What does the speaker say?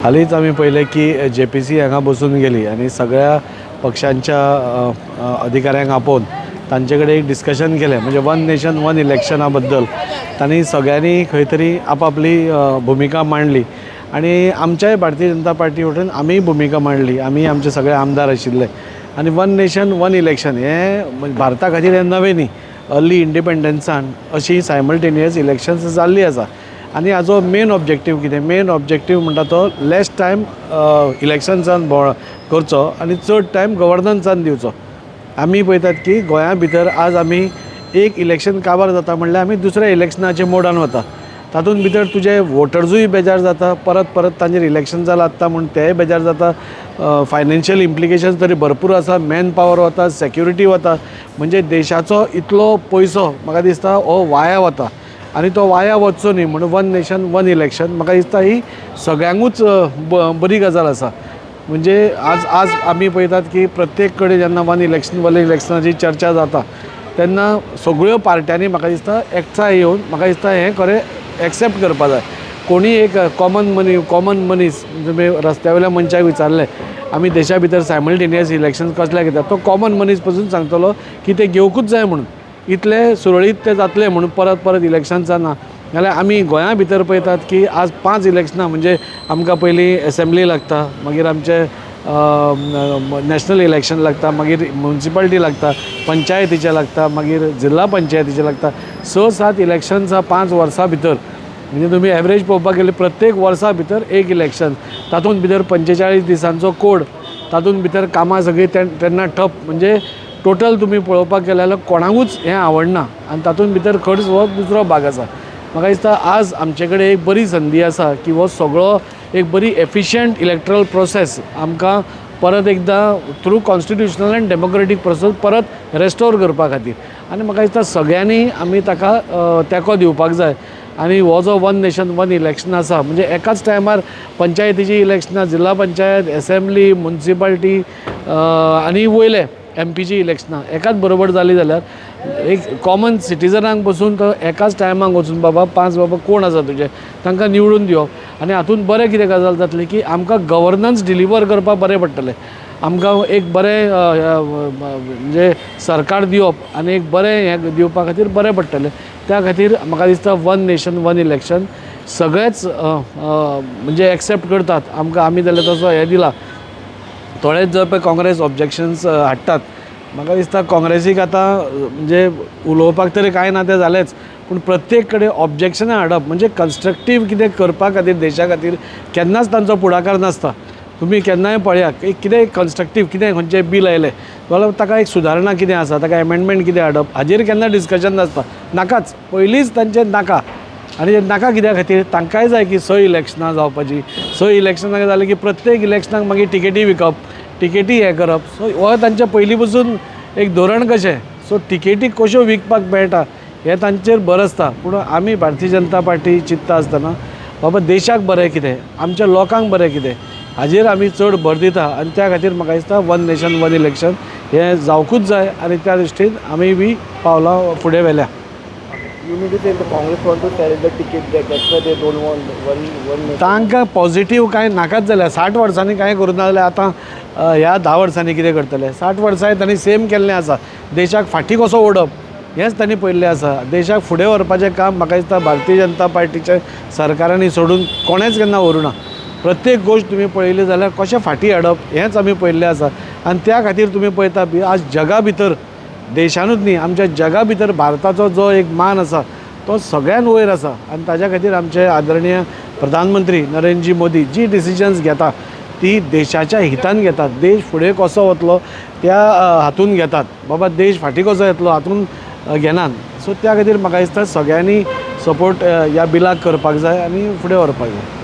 हालींच आमी पळयलें की JPC हांगा बसून गेली आनी सगळ्या पक्षांच्या अधिकाऱ्यांक आपोवन तांचे कडेन एक डिस्कशन केलें म्हणजे वन नेशन वन इलेक्शना बद्दल तांणी सगळ्यांनी खंय तरी आपापली भुमिका मांडली आनी आमच्याय भारतीय जनता पार्टी वटेन आमी भुमिका मांडली। आमी आमचे सगळे आमदार आशिल्ले आनी वन नेशन वन इलेक्शन हें भारता खातीर हें नवें न्ही। अर्ली इंडिपेंडन्सान अशी सायमल्टेनियस इलेक्शन्स जाल्ली आसा आनी हाजो मेन ऑब्जेक्टीव कितें? मेन ऑब्जेक्टीव म्हणटा तो लेस टायम इलेक्शन्सान करचो आनी चड टायम गव्हर्नन्सान दिवचो। आमी पळयतात की गोंया भितर आज आमी एक इलेक्शन काबार जाता म्हणल्यार आमी दुसऱ्या इलेक्शनाच्या मोडान वता। तातूंत भितर तुजे वोटर्सूय बेजार जाता, परत परत तांचेर इलेक्शन जालां आत्ता म्हूण तेय बेजार जाता। फायनान्शियल इम्प्लिकेशन्स तरी भरपूर आसा, मॅन पावर वता, सेक्युरिटी वता, म्हणजे देशाचो इतलो पयसो म्हाका दिसता हो वाया वता आनी तो वाया वचचो न्ही म्हणून वन नेशन वन इलेक्शन म्हाका दिसता ही सगळ्यांकूच बरी गजाल आसा। म्हणजे आज आमी पळयतात की प्रत्येक कडेन जेन्ना वन इलेक्शनाची चर्चा जाता तेन्ना सगळ्यो पार्ट्यांनी म्हाका दिसता एकठांय येवन म्हाका दिसता हें खरें एक्सेप्ट करपा जाय। कोणी एक कॉमन मनीस तुमी रस्त्या वयल्या मनशाक विचारलें आमी देशा भितर सायमल्टेनियस इलेक्शन कसल्या घेतात, तो कॉमन मनीस पसून सांगतलो की ते घेवकूच जाय म्हणून, इतले सुरळीत ते जातले म्हणून परत परत इलेक्शन जाना। नाल्यार आमी गोंया भितर पळयतात की आज 5 इलेक्शनां म्हणजे आमकां पयलीं एसेंब्ली लागता, मागीर आमचे नॅशनल इलेक्शन लागता, मागीर म्युनिसिपालिटी लागता, पंचायतीचें लागता, मागीर जिल्ला पंचायतीचें लागता। 6-7 इलेक्शन्स 5 वर्सां भितर म्हणजे तुमी एवरेज पळोवपाक गेले प्रत्येक वर्सा भितर एक इलेक्शन, तातूंत भितर 45 दिसांचो कोड, तातूंत भितर कामां सगळीं तेन्ना ठप, म्हणजे टोटल तुमी पळोवपाक गेले जाल्यार कोणाकूच हें आवडना आनी तातूंत भितर खर्च हो दुसरो भाग आसा। म्हाका दिसता आज आमचे कडेन एक बरी संदी आसा की हो सगळो एक बरी एफिशियंट इलेक्ट्रल प्रोसेस आमकां परत एकदां through constitutional end democratic process परत रेस्टोर करपा खातीर आनी म्हाका दिसता सगळ्यांनी आमी ताका तेंको दिवपाक जाय। आनी हो जो वन नेशन वन इलेक्शन आसा म्हणजे एकाच टायमार पंचायतीची इलेक्शनां, जिल्ला पंचायत, एसेंब्ली, म्युनिसिपालिटी आनी वयले MPची इलेक्शनां एकाच बरोबर जाली जाल्यार एक कॉमन सिटिजनाक बसून तो एकाच टायमाक वचून बाबा 5 बाबा कोण आसा तुजे तांकां निवडून दिवप आनी हातूंत बरें कितें गजाल जातली की आमकां गव्हर्नन्स डिलिव्हर करपाक बरें पडटलें। आमकां एक बरें म्हणजे सरकार दिवप आनी एक बरें हें दिवपा खातीर बरें पडटलें। त्या खातीर म्हाका दिसता वन नेशन वन इलेक्शन सगळेच म्हणजे एक्सेप्ट करतात। आमकां आमी जाल्यार तसो हें दिला, थोडेच जर पळय काँग्रेस ऑब्जेक्शन्स हाडटात, म्हाका दिसता काँग्रेसीक आतां म्हणजे उलोवपाक तरी कांय ना तें जालेंच, पूण प्रत्येक कडेन ऑब्जेक्शनां हाडप म्हणजे कन्स्ट्रक्टीव कितें करपा खातीर देशा खातीर केन्नाच तांचो फुडाकार नासता। तुमी केन्नाय पळयात कितें कन्स्ट्रक्टीव कितें खंयचें बील आयलें जाल्यार ताका एक सुदारणा कितें आसा, ताका एमेंडमेंट कितें हाडप हाजेर केन्ना डिस्कशन नासता, नाकाच, पयलींच तांचें नाका। आनी नाका कित्या खातीर तांकांय जाय की 6 इलेक्शनां जावपाची, 6 इलेक्शनां जालें की प्रत्येक इलेक्शनाक मागीर टिकेटी विकप, टिकेटी हें करप। सो हो तांचें पयलीं पसून एक धोरण कशें, सो टिकेटी कश्यो विकपाक मेळटा हें तांचेर भर आसता। पूण आमी भारतीय जनता पार्टी चिंतता आसतना बाबा देशाक बरें कितें, आमच्या लोकांक बरें कितें हाजेर आमी चड भर दिता आनी त्या खातीर म्हाका दिसता वन नेशन वन इलेक्शन हें जावकूच जाय आनी त्या दृश्टीन आमी बी पावलां फुडें व्हेल्या। तांकां पॉझिटीव कांय नाकाच जाल्यार 60 वर्सांनी कांय करूना जाल्यार आतां ह्या 10 वर्सांनी कितें करतले? 60 वर्सां तांणी सेम केल्लें आसा, देशाक फाटीं कसो ओडप हेंच तांणी पळयल्लें आसा। देशाक फुडें व्हरपाचें काम म्हाका दिसता भारतीय जनता पार्टीच्या सरकारांनी सोडून कोणेंच केन्ना व्हरूना। प्रत्येक गोश्ट तुमी पळयली जाल्यार कशें फाटीं हाडप हेंच आमी पळयल्लें आसा आनी त्या खातीर तुमी पळयता बी आज जगा भितर देशानूच न्ही आमच्या जगा भितर भारताचो जो एक मान आसा तो सगळ्यान वयर आसा आनी ताज्या खातीर आमचे आदरणीय प्रधानमंत्री नरेंद्र मोदी जी डिसिजन्स घेता ती देशाच्या हितान घेतात। देश फुडें कसो वतलो त्या हातून घेतात, बाबा देश फाटीं कसो येतलो हातून घेनात। सो त्या खातीर म्हाका दिसता सगळ्यांनी सपोर्ट ह्या बिलाक करपाक जाय आनी फुडें व्हरपाक जाय।